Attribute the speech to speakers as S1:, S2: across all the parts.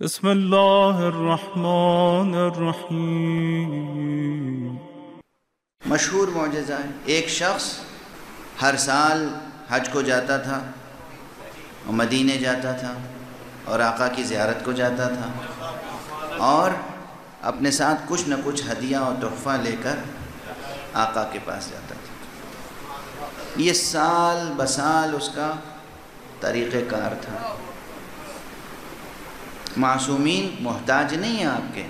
S1: بسم اللہ الرحمن الرحیم۔
S2: مشہور معجزہ ہے، ایک شخص ہر سال حج کو جاتا تھا اور مدینے جاتا تھا اور آقا کی زیارت کو جاتا تھا اور اپنے ساتھ کچھ نہ کچھ ہدیہ اور تحفہ لے کر آقا کے پاس جاتا تھا۔ یہ سال بسال اس کا طریقہ کار تھا۔ معصومین محتاج نہیں ہیں آپ کے،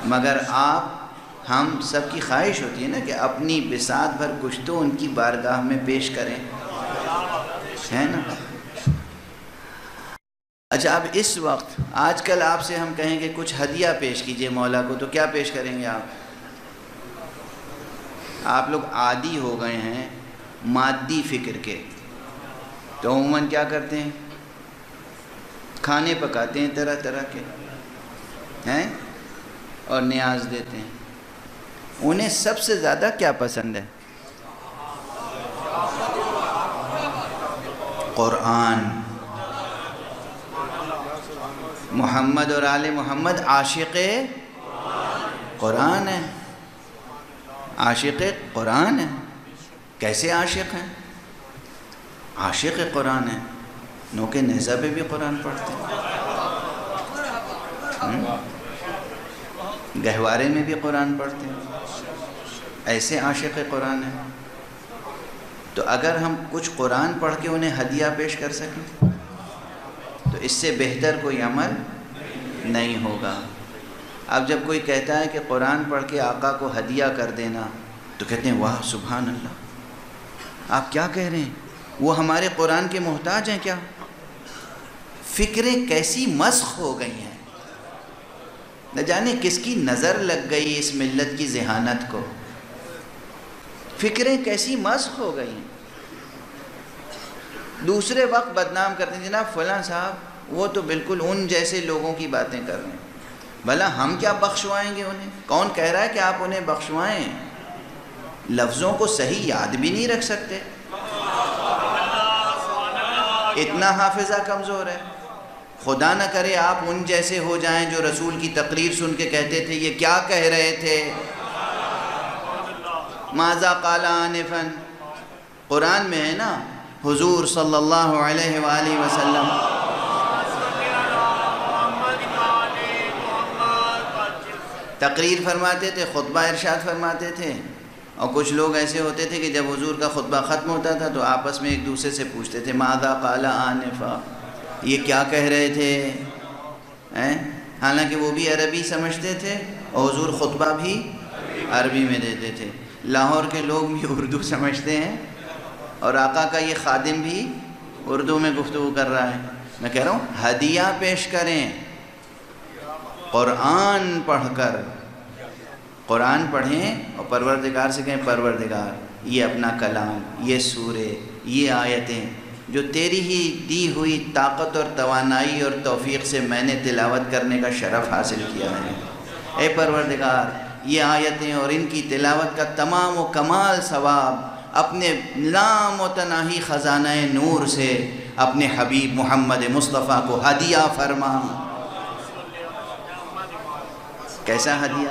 S2: مگر ہم سب کی خواہش ہوتی ہے نا کہ اپنی بساط بھر کچھ تو ان کی بارگاہ میں پیش کریں، ہے نا؟ اچھا، اب اس وقت آج کل آپ سے ہم کہیں کہ کچھ ہدیہ پیش کیجئے مولا کو، تو کیا پیش کریں گے آپ لوگ عادی ہو گئے ہیں مادی فکر کے، تو عموماً کیا کرتے ہیں؟ کھانے پکاتے ہیں طرح طرح کے ہیں اور نیاز دیتے ہیں۔ انہیں سب سے زیادہ کیا پسند ہے؟ قرآن۔ محمد اور آل محمد عاشق قرآن ہے، عاشق قرآن ہے۔ کیسے عاشق ہیں؟ عاشق قرآن ہے، نوکے نیزہ پہ بھی قرآن پڑھتے ہیں، گہوارے میں بھی قرآن پڑھتے ہیں، ایسے عاشق قرآن ہیں۔ تو اگر ہم کچھ قرآن پڑھ کے انہیں ہدیہ پیش کر سکیں تو اس سے بہتر کوئی عمل نہیں ہوگا۔ اب جب کوئی کہتا ہے کہ قرآن پڑھ کے آقا کو ہدیہ کر دینا، تو کہتے ہیں واہ سبحان اللہ، آپ کیا کہہ رہے ہیں؟ وہ ہمارے قرآن کے محتاج ہیں کیا؟ فکریں کیسی مسخ ہو گئی ہیں، نہ جانے کس کی نظر لگ گئی اس ملت کی ذہانت کو، فکریں کیسی مسخ ہو گئی ہیں۔ دوسرے وقت بدنام کرتے ہیں، جناب فلاں صاحب وہ تو بالکل ان جیسے لوگوں کی باتیں کر رہے ہیں، بھلا ہم کیا بخشوائیں گے انہیں؟ کون کہہ رہا ہے کہ آپ انہیں بخشوائیں؟ لفظوں کو صحیح یاد بھی نہیں رکھ سکتے، اتنا حافظہ کمزور ہے۔ خدا نہ کرے آپ ان جیسے ہو جائیں جو رسول کی تقریر سن کے کہتے تھے یہ کیا کہہ رہے تھے، ماذا قال آنفا۔ قرآن میں ہے نا، حضور صلی اللہ علیہ وآلہ وسلم تقریر فرماتے تھے، خطبہ ارشاد فرماتے تھے، اور کچھ لوگ ایسے ہوتے تھے کہ جب حضور کا خطبہ ختم ہوتا تھا تو آپس میں ایک دوسرے سے پوچھتے تھے ماذا قال آنفا، یہ کیا کہہ رہے تھے، حالانکہ وہ بھی عربی سمجھتے تھے اور حضور خطبہ بھی عربی میں دیتے تھے۔ لاہور کے لوگ بھی اردو سمجھتے ہیں اور آقا کا یہ خادم بھی اردو میں گفتگو کر رہا ہے۔ میں کہہ رہا ہوں ہدیہ پیش کریں، قرآن پڑھ کر، قرآن پڑھیں اور پروردگار سے کہیں پروردگار یہ اپنا کلام، یہ سورے، یہ آیتیں جو تیری ہی دی ہوئی طاقت اور توانائی اور توفیق سے میں نے تلاوت کرنے کا شرف حاصل کیا ہے، اے پروردگار یہ آیتیں اور ان کی تلاوت کا تمام و کمال ثواب اپنے لامتناہی خزانہ نور سے اپنے حبیب محمد مصطفیٰ کو ہدیہ فرما۔ کیسا ہدیہ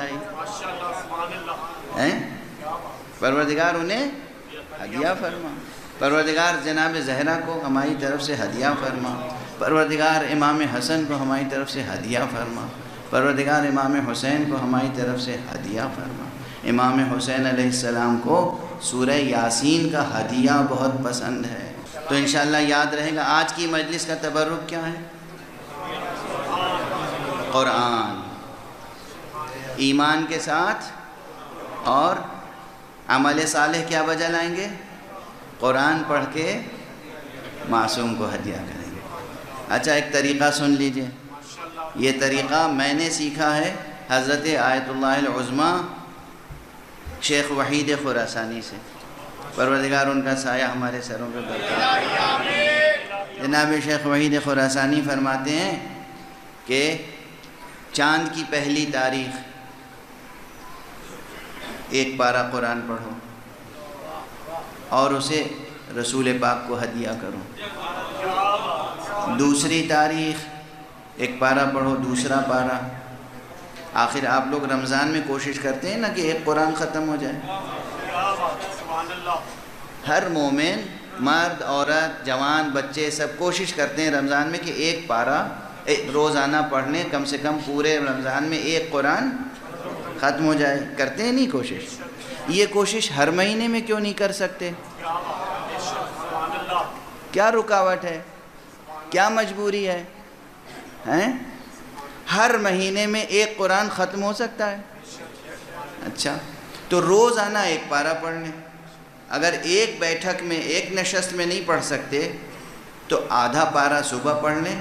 S2: ہے؟ پروردگار انہیں ہدیہ فرما، پروردگار جناب زہرا کو ہماری طرف سے ہدیہ فرما، پروردگار امام حسن کو ہماری طرف سے ہدیہ فرما، پروردگار امام حسین کو ہماری طرف سے ہدیہ فرما۔ امام حسین علیہ السلام کو سورہ یاسین کا ہدیہ بہت پسند ہے، تو انشاءاللہ یاد رہے گا۔ آج کی مجلس کا تبرک کیا ہے؟ قرآن، ایمان کے ساتھ اور عمل صالح کیا وجہ لائیں گے؟ قرآن پڑھ کے معصوم کو ہدیہ کریں گے۔ اچھا ایک طریقہ سن لیجئے، یہ طریقہ میں نے سیکھا ہے حضرت آیت اللہ العظمیٰ شیخ وحید خراسانی سے، پروردگار ان کا سایہ ہمارے سروں پہ برقرار رکھے۔ جناب شیخ وحید خراسانی فرماتے ہیں کہ چاند کی پہلی تاریخ ایک پارہ قرآن پڑھو اور اسے رسول پاک کو ہدیہ کرو، دوسری تاریخ ایک پارہ پڑھو، دوسرا پارہ. آخر آپ لوگ رمضان میں کوشش کرتے ہیں نا کہ ایک قرآن ختم ہو جائے. ہر مومن، مرد، عورت، جوان، بچے سب کوشش کرتے ہیں رمضان میں کہ ایک پارہ روزانہ پڑھ لیں، کم سے کم پورے رمضان میں ایک قرآن ختم ہو جائے. کرتے ہیں نہیں کوشش؟ یہ کوشش ہر مہینے میں کیوں نہیں کر سکتے؟ کیا رکاوٹ ہے؟ کیا مجبوری ہے؟ ہر مہینے میں ایک قرآن ختم ہو سکتا ہے. اچھا، تو روزانہ ایک پارہ پڑھ لیں. اگر ایک بیٹھک میں، ایک نشست میں نہیں پڑھ سکتے تو آدھا پارہ صبح پڑھ لیں،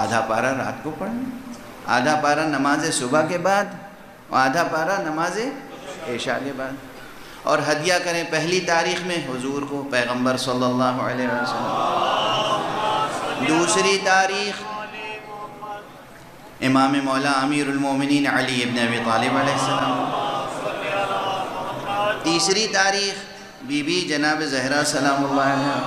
S2: آدھا پارہ رات کو پڑھ لیں، آدھا پارہ نماز صبح کے بعد اور آدھا پارہ نماز عشاء کے بعد. اور ہدیہ کریں پہلی تاریخ میں حضور کو، پیغمبر صلی اللہ علیہ وسلم. دوسری تاریخ امام مولا امیر المومنین علی ابن ابی طالب علیہ السلام. تیسری تاریخ بی بی جناب زہرا سلام اللہ علیہ.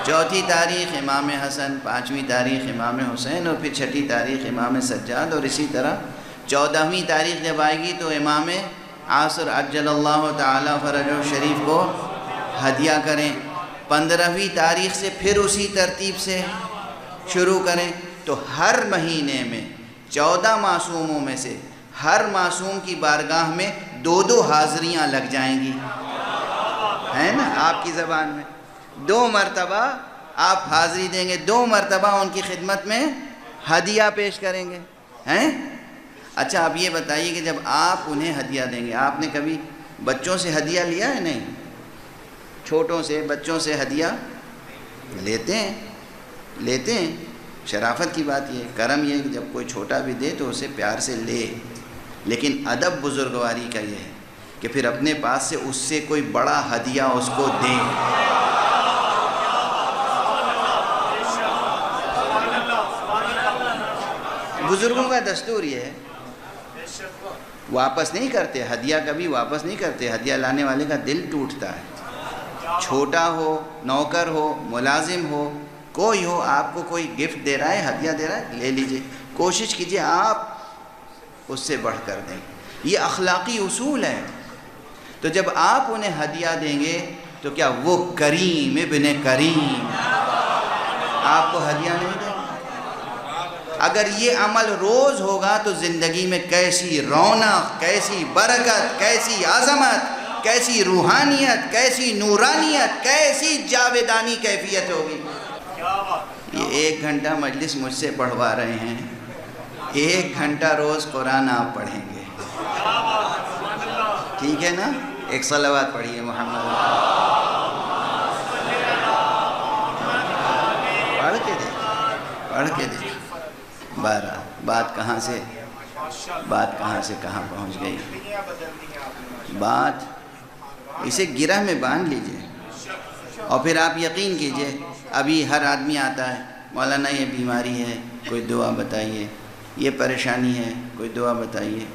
S2: چوتھی تاریخ امام حسن، پانچویں تاریخ امام حسین، اور پھر چھٹی تاریخ امام سجاد. اور اسی طرح 14ویں تاریخ جب آئے گی تو امام عاصر عجل اللہ تعالی فرجہ شریف کو ہدیہ کریں. 15ویں تاریخ سے پھر اسی ترتیب سے شروع کریں. تو ہر مہینے میں 14 معصوموں میں سے ہر معصوم کی بارگاہ میں 2 حاضریاں لگ جائیں گی. ہے نا؟ آپ کی زبان میں 2 مرتبہ آپ حاضری دیں گے، 2 مرتبہ ان کی خدمت میں ہدیہ پیش کریں گے. ہیں؟ اچھا، آپ یہ بتائیے کہ جب آپ انہیں ہدیہ دیں گے، آپ نے کبھی بچوں سے ہدیہ لیا ہے؟ نہیں. چھوٹوں سے، بچوں سے ہدیہ لیتے ہیں. شرافت کی بات یہ، کرم یہ کہ جب کوئی چھوٹا بھی دے تو اسے پیار سے لے. لیکن ادب بزرگواری کا یہ ہے کہ پھر اپنے پاس سے اس سے کوئی بڑا ہدیہ اس کو دے. بزرگوں کا دستور یہ ہے، واپس نہیں کرتے ہدیہ، کبھی واپس نہیں کرتے. ہدیہ لانے والے کا دل ٹوٹتا ہے. چھوٹا ہو، نوکر ہو، ملازم ہو، کوئی ہو، آپ کو کوئی گفٹ دے رہا ہے، ہدیہ دے رہا ہے، لے لیجئے. کوشش کیجئے آپ اس سے بڑھ کر دیں. یہ اخلاقی اصول ہے. تو جب آپ انہیں ہدیہ دیں گے تو کیا وہ کریم ابن کریم آپ کو ہدیہ نہیں دیں گے؟ اگر یہ عمل روز ہوگا تو زندگی میں کیسی رونق، کیسی برکت، کیسی عظمت، کیسی روحانیت، کیسی نورانیت، کیسی جاویدانی کیفیت ہوگی. یہ 1 گھنٹہ مجلس مجھ سے پڑھوا رہے ہیں، 1 گھنٹہ روز قرآن آپ پڑھیں گے. ٹھیک ہے نا؟ ایک صلوات پڑھیے محمد. پڑھ کے دیکھ 12 بات کہاں سے کہاں پہنچ گئی. بات اسے گرہ میں باندھ لیجئے اور پھر آپ یقین کیجئے. ابھی ہر آدمی آتا ہے، مولانا یہ بیماری ہے، کوئی دعا بتائیے، یہ پریشانی ہے، کوئی دعا بتائیے.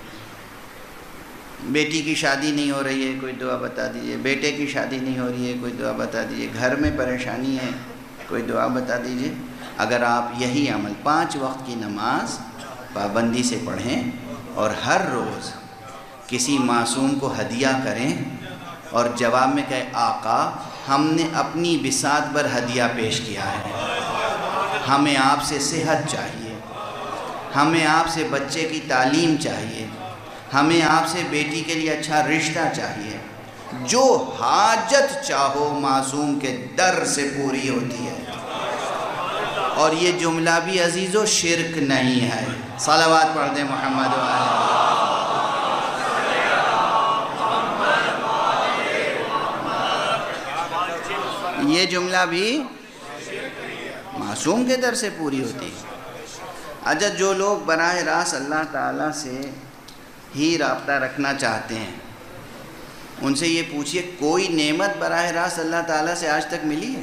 S2: بیٹی کی شادی نہیں ہو رہی ہے، کوئی دعا بتا دیجئے. بیٹے کی شادی نہیں ہو رہی ہے، کوئی دعا بتا دیجئے. گھر میں پریشانی ہے، کوئی دعا بتا دیجئے. اگر آپ یہی عمل 5 وقت کی نماز پابندی سے پڑھیں اور ہر روز کسی معصوم کو ہدیہ کریں اور جواب میں کہے آقا ہم نے اپنی بساط پر ہدیہ پیش کیا ہے، ہمیں آپ سے صحت چاہیے، ہمیں آپ سے بچے کی تعلیم چاہیے، ہمیں آپ سے بیٹی کے لیے اچھا رشتہ چاہیے. جو حاجت چاہو معصوم کے در سے پوری ہوتی ہے. اور یہ جملہ بھی عزیزو شرک نہیں ہے. صلوات پڑھ دیں محمد یہ جملہ بھی معصوم کے در سے پوری ہوتی ہے. اچھا، جو لوگ براہ راست اللہ تعالیٰ سے ہی رابطہ رکھنا چاہتے ہیں ان سے یہ پوچھئے کوئی نعمت براہ راست اللہ تعالیٰ سے آج تک ملی ہے؟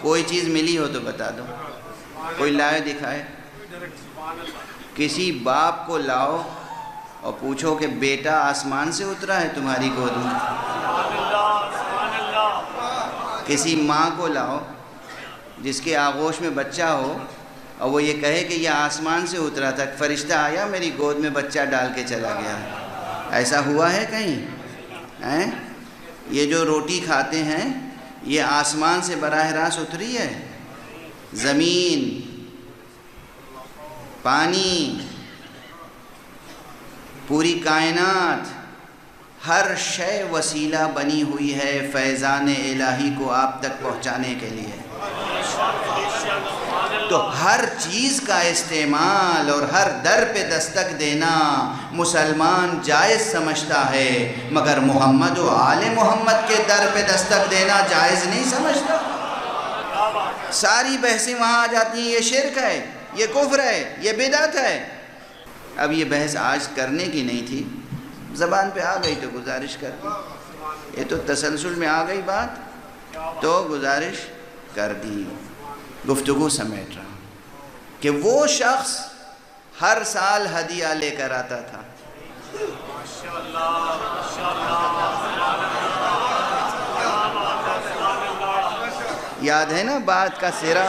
S2: کوئی چیز ملی ہو تو بتا دو. کوئی لائے دکھائے. کسی باپ کو لاؤ اور پوچھو کہ بیٹا آسمان سے اترا ہے تمہاری گود میں. کسی ماں کو لاؤ جس کے آغوش میں بچہ ہو اور وہ یہ کہے کہ یہ آسمان سے اترا تھا، فرشتہ آیا میری گود میں بچہ ڈال کے چلا گیا. ایسا ہوا ہے کہیں؟ یہ جو روٹی کھاتے ہیں یہ آسمان سے براہ راست اتری ہے؟ زمین، پانی، پوری کائنات، ہر شے وسیلہ بنی ہوئی ہے فیضان الہی کو آپ تک پہنچانے کے لیے. تو ہر چیز کا استعمال اور ہر در پہ دستک دینا مسلمان جائز سمجھتا ہے، مگر محمد و آل محمد کے در پہ دستک دینا جائز نہیں سمجھتا. ساری بحثیں وہاں آ جاتی ہیں، یہ شرک ہے، یہ کفر ہے، یہ بدعت ہے. اب یہ بحث آج کرنے کی نہیں تھی، زبان پہ آ گئی تو گزارش کر دی. یہ تو تسلسل میں آ گئی بات تو گزارش کر دی. گفتگو سمیٹ رہا ہوں کہ وہ شخص ہر سال ہدیہ لے کر آتا تھا. یاد ہے نا بات کا سرا؟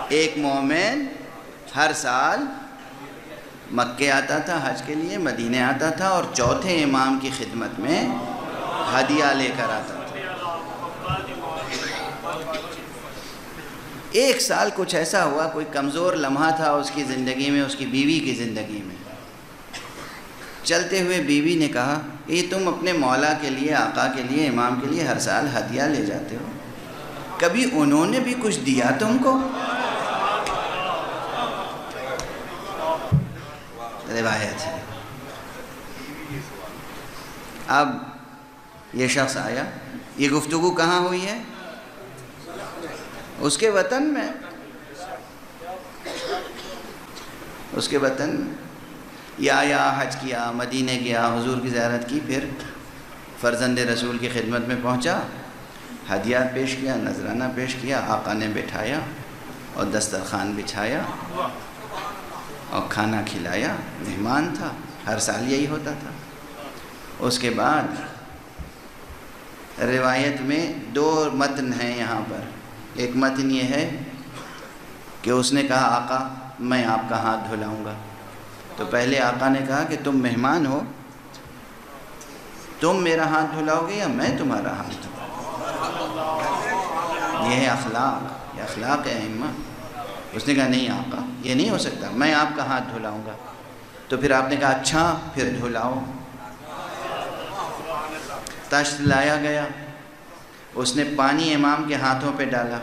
S2: ایک مومن ہر سال مکے آتا تھا حج کے لیے، مدینے آتا تھا اور چوتھے امام کی خدمت میں ہدیہ لے کر آتا تھا. ایک سال کچھ ایسا ہوا، کوئی کمزور لمحہ تھا اس کی زندگی میں، اس کی بیوی کی زندگی میں. چلتے ہوئے بیوی نے کہا یہ تم اپنے مولا کے لیے، آقا کے لیے، امام کے لیے ہر سال ہدیہ لے جاتے ہو، کبھی انہوں نے بھی کچھ دیا تم کو؟ روایت ہے. اب یہ شخص آیا، یہ گفتگو کہاں ہوئی ہے؟ اس کے وطن میں. اس کے وطن میں یہ آیا، حج کیا، مدینے گیا، حضور کی زیارت کی، پھر فرزند رسول کی خدمت میں پہنچا، ہدیات پیش کیا، نذرانہ پیش کیا، آقا نے بٹھایا اور دسترخوان بچھایا اور کھانا کھلایا. مہمان تھا، ہر سال یہی ہوتا تھا. اس کے بعد روایت میں دو متن ہیں یہاں پر. ایک متن یہ ہے کہ اس نے کہا آقا میں آپ کا ہاتھ دھلاؤں گا. تو پہلے آقا نے کہا کہ تم مہمان ہو، تم میرا ہاتھ دھلاؤ گے یا میں تمہارا ہاتھ دھلاؤں گا؟ یہ ہے اخلاق، یہ اخلاق ہے ائمہ. اس نے کہا نہیں آقا یہ نہیں ہو سکتا، میں آپ کا ہاتھ دھلاؤں گا. تو پھر آپ نے کہا اچھا پھر دھلاؤ. تشت لایا گیا، اس نے پانی امام کے ہاتھوں پہ ڈالا،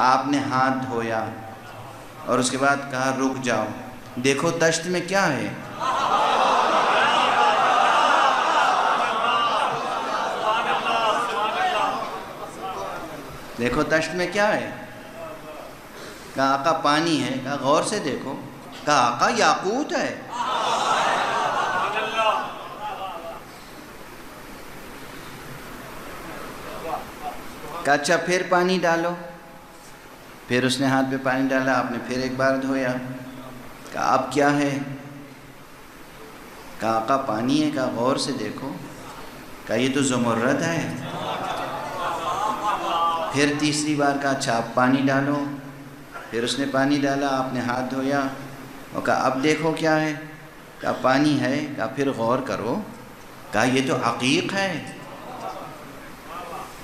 S2: آپ نے ہاتھ دھویا اور اس کے بعد کہا رک جاؤ، دیکھو تشت میں کیا ہے. دیکھو تشت میں کیا ہے. کہا آقا پانی ہے. کہا غور سے دیکھو. کہا آقا یاقوت ہے. کہا اچھا پھر پانی ڈالو. پھر اس نے ہاتھ پہ پانی ڈالا، آپ نے پھر ایک بار دھویا. کہا اب کیا ہے؟ کہا آقا پانی ہے. کہا غور سے دیکھو. کہا یہ تو زمرد ہے. پھر تیسری بار کہا اچھا اب پانی ڈالو. پھر اس نے پانی ڈالا، آپ نے ہاتھ دھویا اور کہا اب دیکھو کیا ہے. کہا پانی ہے. کہا پھر غور کرو. کہا یہ تو عقیق ہے.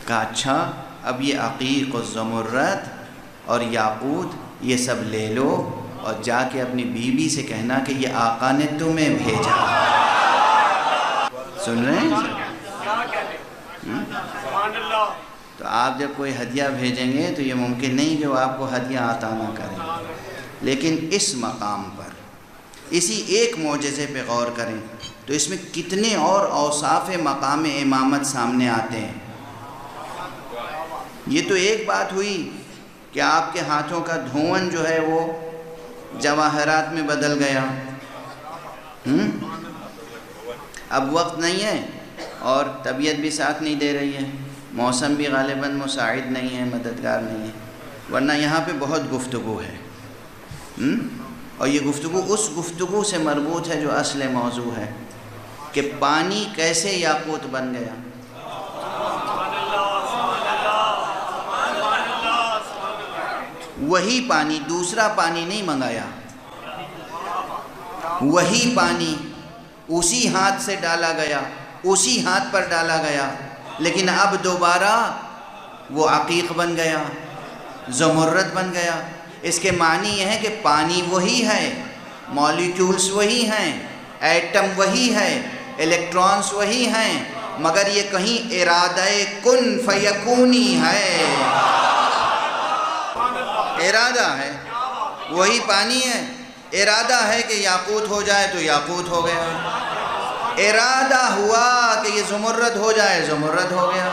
S2: کہا اچھا اب یہ عقیق و زمرد اور یاقوت یہ سب لے لو اور جا کے اپنی بیوی سے کہنا کہ یہ آقا نے تمہیں بھیجا. سن رہے ہیں؟ تو آپ جب کوئی ہدیہ بھیجیں گے تو یہ ممکن نہیں کہ وہ آپ کو ہدیہ عطا نہ کریں، لیکن اس مقام پر اسی ایک معجزے پہ غور کریں تو اس میں کتنے اور اوصاف مقام امامت سامنے آتے ہیں. یہ تو ایک بات ہوئی کہ آپ کے ہاتھوں کا دھون جو ہے وہ جواہرات میں بدل گیا. اب وقت نہیں ہے اور طبیعت بھی ساتھ نہیں دے رہی ہے، موسم بھی غالباً مساعد نہیں ہے، مددگار نہیں ہے، ورنہ یہاں پہ بہت گفتگو ہے. اور یہ گفتگو اس گفتگو سے مربوط ہے جو اصل موضوع ہے کہ پانی کیسے یاقوت بن گیا. وہی پانی، دوسرا پانی نہیں منگایا، وہی پانی اسی ہاتھ سے ڈالا گیا، اسی ہاتھ پر ڈالا گیا، لیکن اب دوبارہ وہ عقیق بن گیا، زمرد بن گیا۔ اس کے معنی یہ ہے کہ پانی وہی ہے، مالیکیولز وہی ہیں، ایٹم وہی ہے، الیکٹرانز وہی ہیں، مگر یہ کہیں ارادہ کن فیکونی ہے، ارادہ ہے، وہی پانی ہے، ارادہ ہے کہ یاقوت ہو جائے تو یاقوت ہو گیا، ارادہ ہوا کہ یہ زمرد ہو جائے زمرد ہو گیا،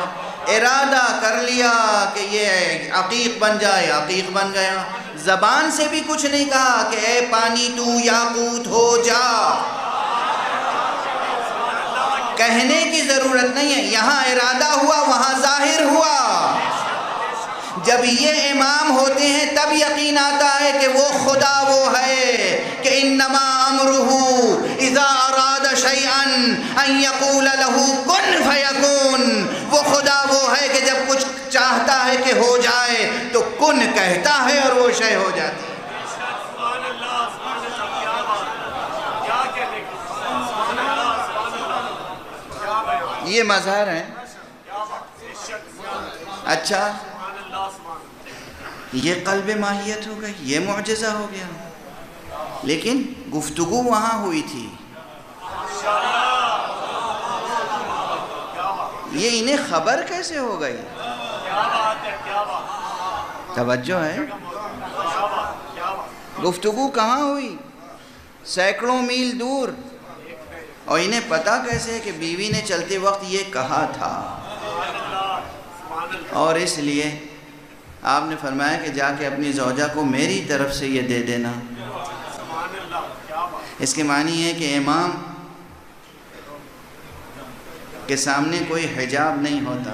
S2: ارادہ کر لیا کہ یہ عقیق بن جائے عقیق بن گیا۔ زبان سے بھی کچھ نہیں کہا کہ اے پانی تو یاقوت ہو جا، کہنے کی ضرورت نہیں ہے، یہاں ارادہ ہوا وہاں ظاہر ہوا۔ جب یہ امام ہوتے ہیں تب یقین آتا ہے کہ وہ خدا وہ ہے کہ انما امرہ اذا اراد شیئا ان یقول له کن فیکون، وہ خدا وہ ہے کہ جب کچھ چاہتا ہے کہ ہو جائے تو کن کہتا ہے اور وہ شے ہو جاتی ہے۔ یہ مظہر ہیں۔ اچھا یہ قلب ماہیت ہو گئی، یہ معجزہ ہو گیا، لیکن گفتگو وہاں ہوئی تھی، یہ انہیں خبر کیسے ہو گئی؟ توجہ ہے، گفتگو کہاں ہوئی؟ سینکڑوں میل دور، اور انہیں پتا کیسے ہے کہ بیوی نے چلتے وقت یہ کہا تھا؟ اور اس لیے آپ نے فرمایا کہ جا کے اپنی زوجہ کو میری طرف سے یہ دے دینا۔ اس کے معنی ہے کہ امام کے سامنے کوئی حجاب نہیں ہوتا۔